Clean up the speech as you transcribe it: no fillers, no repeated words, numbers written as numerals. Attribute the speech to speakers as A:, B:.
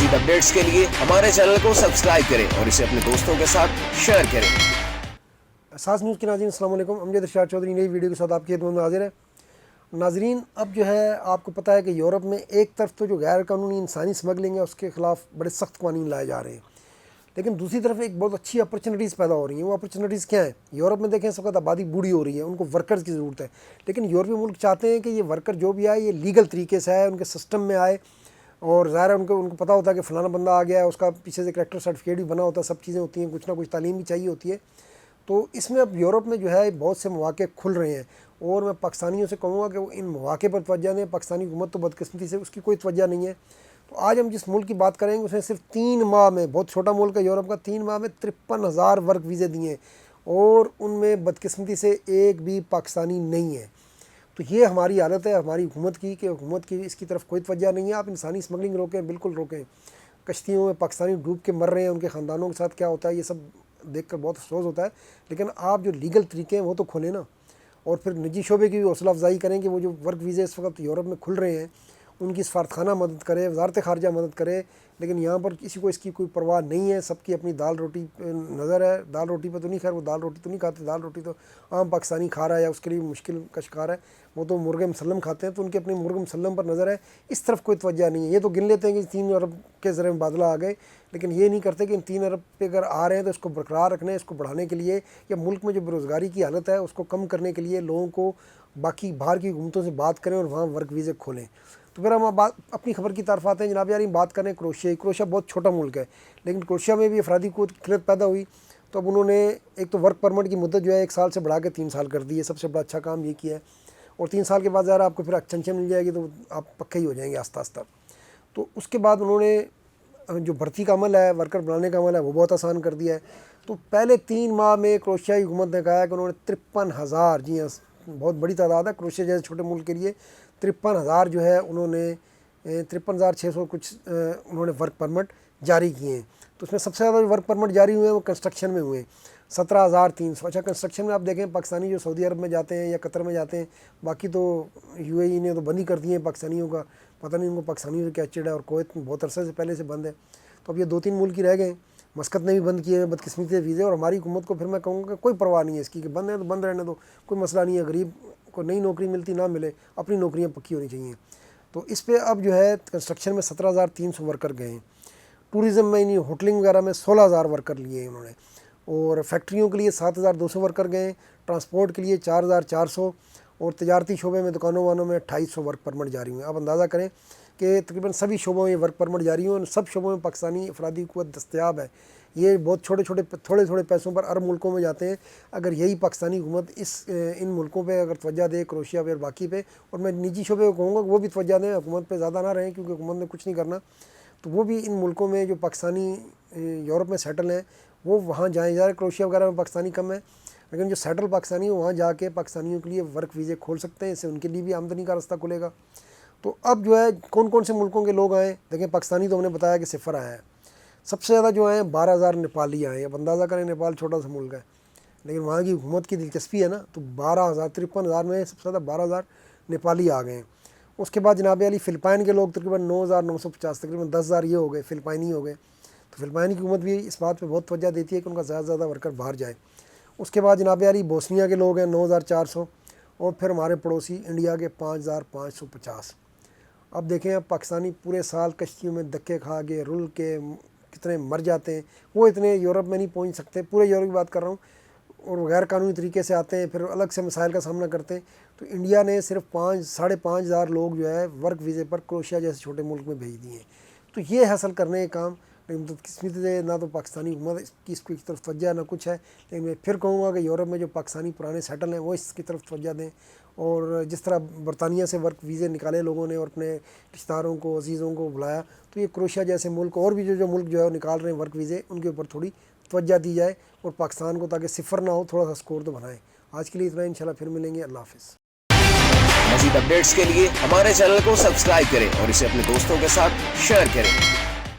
A: मज़ीद अपडेट्स के लिए हमारे चैनल को सब्सक्राइब करें और इसे अपने दोस्तों के साथ शेयर करें।
B: एहसास न्यूज़ के नाज़रीन अस्सलाम वालेकुम। अमजद इरशाद चौधरी नई वीडियो के साथ आपकी खिदमत में हाजिर है। नाज़रीन, अब जो है आपको पता है कि यूरोप में एक तरफ तो जो गैर कानूनी इंसानी स्मगलिंग है उसके ख़िलाफ़ बड़े सख्त कानून लाए जा रहे हैं, लेकिन दूसरी तरफ एक बहुत अच्छी अपॉर्चुनिटीज़ पैदा हो रही हैं। वो अपॉर्चुनिटीज़ क्या है? यूरोप में देखें, इस वक्त आबादी बूढ़ी हो रही है, उनको वर्कर्स की ज़रूरत है, लेकिन यूरोपीय मुल्क चाहते हैं कि ये वर्कर जो भी आए ये लीगल तरीके से आए, उनके सिस्टम में आए, और ज़ाहिर है उनको पता होता है कि फ़लाना बंदा आ गया है, उसका पीछे से करैक्टर सर्टिफिकेट भी बना होता है, सब चीज़ें होती हैं, कुछ ना कुछ तालीम भी चाहिए होती है। तो इसमें अब यूरोप में जो है बहुत से मौक़े खुल रहे हैं, और मैं पाकिस्तानियों से कहूँगा कि वो इन मौक़े पर तवज्जो दें। पाकिस्तानी हुकूमत तो बदकिस्मती से उसकी कोई तवज्जो नहीं है। तो आज हम जिस मुल्क की बात करेंगे उसने सिर्फ 3 माह में, बहुत छोटा मुल्क है यूरोप का, 3 माह में 53,000 वर्क वीज़े दिए, और उनमें बदकिस्मती से एक भी पाकिस्तानी नहीं है। तो ये हमारी हालत है हमारी हुकूमत की, कि हुकूमत की इसकी तरफ कोई तवज्जो नहीं है। आप इंसानी स्मगलिंग रोकें, बिल्कुल रोकें। कश्तियों में पाकिस्तानी डूब के मर रहे हैं, उनके ख़ानदानों के साथ क्या होता है ये सब देख कर बहुत अफसोस होता है, लेकिन आप जो लीगल तरीके हैं वो तो खोलें ना, और फिर निजी शोबे की भी हौसला अफजाई करें कि वो जो वर्क वीज़े इस वक्त यूरोप में खुल रहे हैं उनकी सफारतखाना मदद करे, वजारत ख़ारजा मदद करे, लेकिन यहाँ पर किसी को इसकी कोई परवाह नहीं है। सबकी अपनी दाल रोटी नज़र है। दाल रोटी पे तो नहीं, खैर वो दाल रोटी तो नहीं खाते, दाल रोटी तो आम पाकिस्तानी खा रहा है या उसके लिए मुश्किल का शिकार है, वो तो मुर्ग़ मुसल्लम खाते हैं, तो उनके अपने मुर्ग़ मुसल्लम पर नज़र है। इस तरफ कोई तवज्जो नहीं है। ये तो गिन लेते हैं कि 3 अरब के ज़रिए मुबादला आ गए, लेकिन ये नहीं करते कि इन 3 अरब पे अगर आ रहे हैं तो इसको बरकरार रखने, इसको बढ़ाने के लिए, या मुल्क में जो बेरोज़गारी की हालत है उसको कम करने के लिए लोगों को बाकी बाहर की हुकूमतों से बात करें और वहाँ वर्क वीज़े खोलें। तो फिर हम बात अपनी खबर की तरफ आते हैं। जनाब यार, बात करें क्रोएशिया बहुत छोटा मुल्क है, लेकिन क्रोएशिया में भी अफरादी क़ुव्वत खिलत पैदा हुई, तो अब उन्होंने एक तो वर्क परमिट की मुद्दत जो है 1 साल से बढ़ा के 3 साल कर दी है। सबसे बड़ा अच्छा काम ये किया है, और 3 साल के बाद ज़रा आपको फिर एक्सटेंशन मिल जाएगी, तो आप पक्के ही हो जाएंगे आस्ता आस्ता। तो उसके बाद उन्होंने जो भर्ती का अमल है, वर्कर बनाने का अमल है, वो बहुत आसान कर दिया है। तो पहले 3 माह में क्रोएशियाई हुकूमत ने कहा है कि उन्होंने 53,000, जी हाँ बहुत बड़ी तादाद है क्रोएशिया जैसे छोटे मुल्क के लिए, 53,000 जो है उन्होंने 53,600 कुछ उन्होंने वर्क परमिट जारी किए हैं। तो उसमें सबसे ज़्यादा वर्क परमिट जारी हुए हैं वो कंस्ट्रक्शन में हुए, 17,300। अच्छा, कंस्ट्रक्शन में आप देखें पाकिस्तानी जो सऊदी अरब में जाते हैं या कतर में जाते हैं, बाकी तो यूएई ने तो बंद ही कर दिए हैं पाकिस्तानियों का, पता नहीं उनको पाकिस्तानियों से क्या चिड़ है, और कोवैत बहुत अरसे से पहले से बंद है। तो अब ये 2-3 मुल्क ही रह गए। मस्कत ने भी बंद किए हैं बदकिस्मती से वीज़े, और हमारी हुकूमत को फिर मैं कहूँगा कोई परवाह नहीं है इसकी कि बंद है तो बंद रहने दो, कोई मसला नहीं है। गरीब को नई नौकरी मिलती ना मिले, अपनी नौकरियाँ पक्की होनी चाहिए। तो इस पे अब जो है कंस्ट्रक्शन में 17,300 वर्कर गए हैं, टूरिज़म में यानी होटलिंग वगैरह में 16,000 वर्कर लिए हैं उन्होंने, और फैक्ट्रियों के लिए 7,200 वर्कर गए, ट्रांसपोर्ट के लिए 4,400, और तजारती शोबे में दुकानों वानों में 250 वर्क परमिट जारी हुए। आप अंदाज़ा करें कि तकरीबन सभी शोबों में वर्क परमिट जारी हुए, और सब शोबों में पाकिस्तानी अफरादी क़ुव्वत दस्तयाब है। ये बहुत थोड़े थोड़े पैसों पर अरब मुल्कों में जाते हैं। अगर यही पाकिस्तानी हुकूमत इन मुल्कों पे अगर तवज्जो दे, क्रोएशिया पे और बाकी पे, और मैं निजी शोबे को कहूँगा कि वो भी तवज्जो दें, हुकूमत पे ज़्यादा ना रहें, क्योंकि हुकूमत ने कुछ नहीं करना, तो वो भी इन मुल्कों में जो पाकिस्तानी यूरोप में सेटल हैं वो वहाँ जाएँ। ज़्यादा क्रोएशिया वगैरह में पाकिस्तानी कम है, लेकिन जो सेटल पाकिस्तानी है वहाँ जाके पाकिस्तानियों के लिए वर्क वीज़े खोल सकते हैं, इससे उनके लिए भी आमदनी का रास्ता खुलेगा। तो अब जो है कौन कौन से मुल्कों के लोग आए देखें। पाकिस्तानी तो हमने बताया कि 0 आया है, सबसे ज़्यादा जो आए 12,000 नेपाली आए। अब अंदाज़ा करें, नेपाल छोटा सा मुल्क है, लेकिन वहाँ की हुकूमत की दिलचस्पी है ना, तो 12,000, 53,000 में सबसे ज़्यादा 12,000 नेपाली आ गए हैं। उसके बाद जनाब अली फ़िलिपाइन के लोग तकरीबन 9,950, तकरीबन 10,000 ये हो गए, फ़िलिपाइनी हो गए। तो फ़िलिपाइन की हुकूमत भी इस बात पर बहुत तवज्जो देती है कि उनका ज़्यादा से ज़्यादा वर्कर बाहर जाए। उसके बाद जनाब अली बोस्निया के लोग हैं 9,400, और फिर हमारे पड़ोसी इंडिया के 5,550। अब देखें, अब पाकिस्तानी पूरे साल कश्तियों में धक्के खा के रुल के कितने मर जाते हैं, वो इतने यूरोप में नहीं पहुंच सकते, पूरे यूरोप की बात कर रहा हूँ, और गैर कानूनी तरीके से आते हैं, फिर अलग से मसाइल का सामना करते हैं। तो इंडिया ने सिर्फ 5,500 लोग जो है वर्क वीज़े पर क्रोएशिया जैसे छोटे मुल्क में भेज दिए। तो ये हासिल करने का काम, लेकिन तो किस्मत से ना तो पाकिस्तानी हुकूमत इसकी तरफ तवज्जो ना कुछ है। लेकिन मैं फिर कहूँगा कि यूरोप में जो पाकिस्तानी पुराने सेटल हैं वो इसकी तरफ तवज्जो दें, और जिस तरह बरतानिया से वर्क वीज़े निकाले लोगों ने और अपने रिश्तेदारों को, अजीज़ों को बुलाया, तो ये क्रोएशिया जैसे मुल्क और भी जो मुल्क जो है वो निकाल रहे हैं वर्क वीज़े, उनके ऊपर थोड़ी तवज्जो दी जाए, और पाकिस्तान को ताकि 0 ना हो, थोड़ा सा स्कोर तो बनाएं। आज के लिए इतना, इंशाल्लाह फिर मिलेंगे। अल्लाह हाफ़िज़।
A: मज़ीद अपडेट्स के लिए हमारे चैनल को सब्सक्राइब करें और इसे अपने दोस्तों के साथ शेयर करें।